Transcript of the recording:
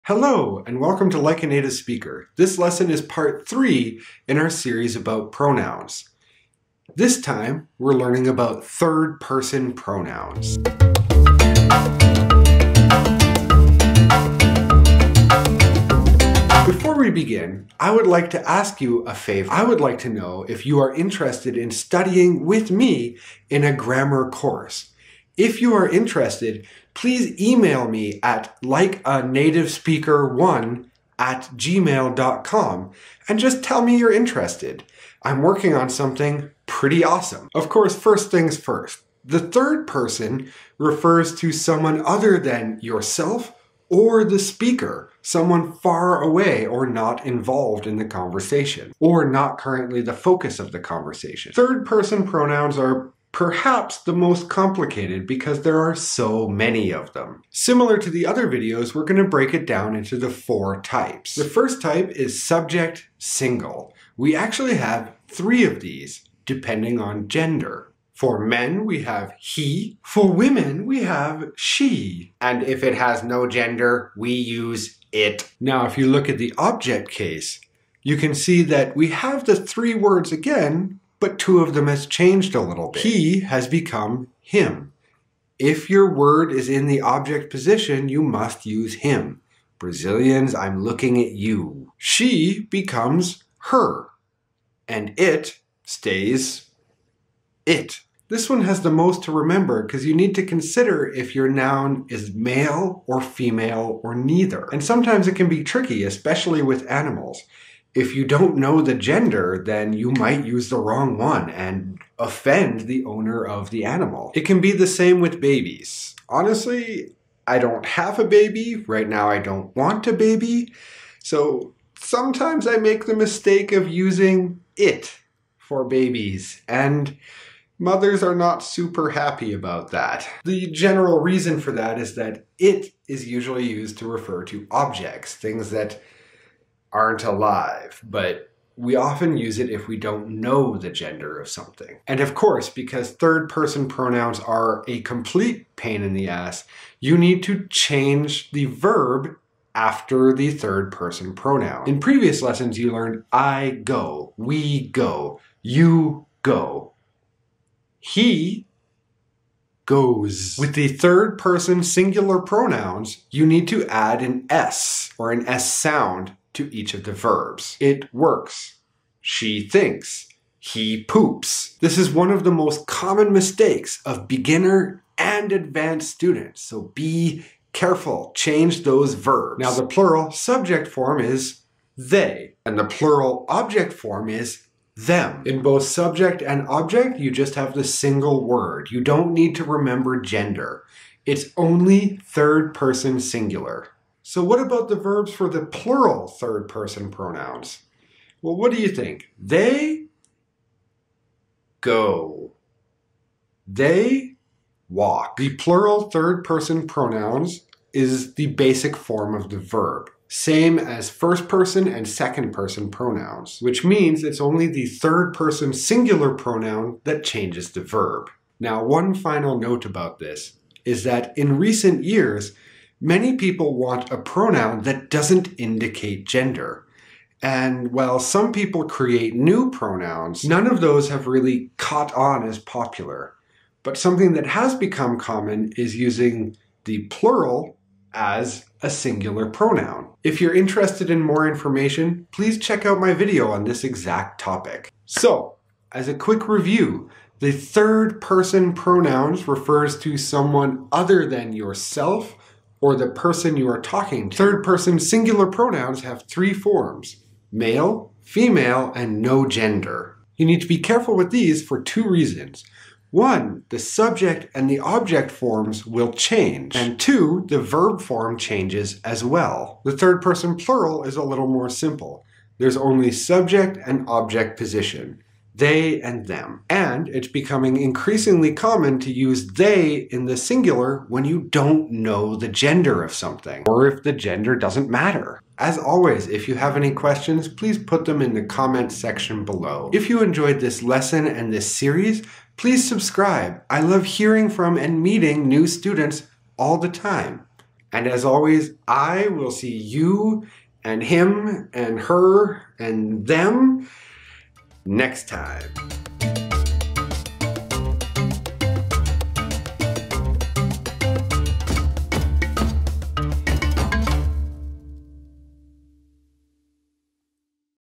Hello, and welcome to Like a Native Speaker. This lesson is part 3 in our series about pronouns. This time, we're learning about third-person pronouns. Before we begin, I would like to ask you a favor. I would like to know if you are interested in studying with me in a grammar course. If you are interested, please email me at LikeANativeSpeaker1@gmail.com and just tell me you're interested. I'm working on something pretty awesome. Of course, first things first. The third person refers to someone other than yourself or the speaker, someone far away or not involved in the conversation, or not currently the focus of the conversation. Third person pronouns are perhaps the most complicated because there are so many of them. Similar to the other videos, we're going to break it down into the 4 types. The first type is subject single. We actually have 3 of these, depending on gender. For men, we have he. For women, we have she. And if it has no gender, we use it. Now, if you look at the object case, you can see that we have the 3 words again, but 2 of them has changed a little bit. He has become him. If your word is in the object position, you must use him. Brazilians, I'm looking at you. She becomes her, and it stays it. This one has the most to remember because you need to consider if your noun is male or female or neither. And sometimes it can be tricky, especially with animals. If you don't know the gender, then you might use the wrong one and offend the owner of the animal. It can be the same with babies. Honestly, I don't have a baby. Right now, I don't want a baby. So sometimes I make the mistake of using it for babies, and mothers are not super happy about that. The general reason for that is that it is usually used to refer to objects, things that aren't alive, but we often use it if we don't know the gender of something. And of course, because third-person pronouns are a complete pain in the ass, you need to change the verb after the third-person pronoun. In previous lessons, you learned I go, we go, you go. He goes. With the third-person singular pronouns, you need to add an S or an S sound to each of the verbs. It works. She thinks. He poops. This is one of the most common mistakes of beginner and advanced students, so be careful. Change those verbs. Now the plural subject form is they, and the plural object form is them. In both subject and object, you just have the single word. You don't need to remember gender. It's only third person singular. So what about the verbs for the plural third-person pronouns? Well, what do you think? They go. They walk. The plural third-person pronouns is the basic form of the verb, same as first-person and second-person pronouns, which means it's only the third-person singular pronoun that changes the verb. Now, one final note about this is that in recent years, many people want a pronoun that doesn't indicate gender. And while some people create new pronouns, none of those have really caught on as popular. But something that has become common is using the plural as a singular pronoun. If you're interested in more information, please check out my video on this exact topic. So, as a quick review, the third-person pronouns refers to someone other than yourself or the person you are talking to. Third-person singular pronouns have 3 forms: male, female, and no gender. You need to be careful with these for 2 reasons. 1, the subject and the object forms will change. And 2, the verb form changes as well. The third-person plural is a little more simple. There's only subject and object position. They and them. And it's becoming increasingly common to use they in the singular when you don't know the gender of something, or if the gender doesn't matter. As always, if you have any questions, please put them in the comment section below. If you enjoyed this lesson and this series, please subscribe. I love hearing from and meeting new students all the time. And as always, I will see you and him and her and them next time.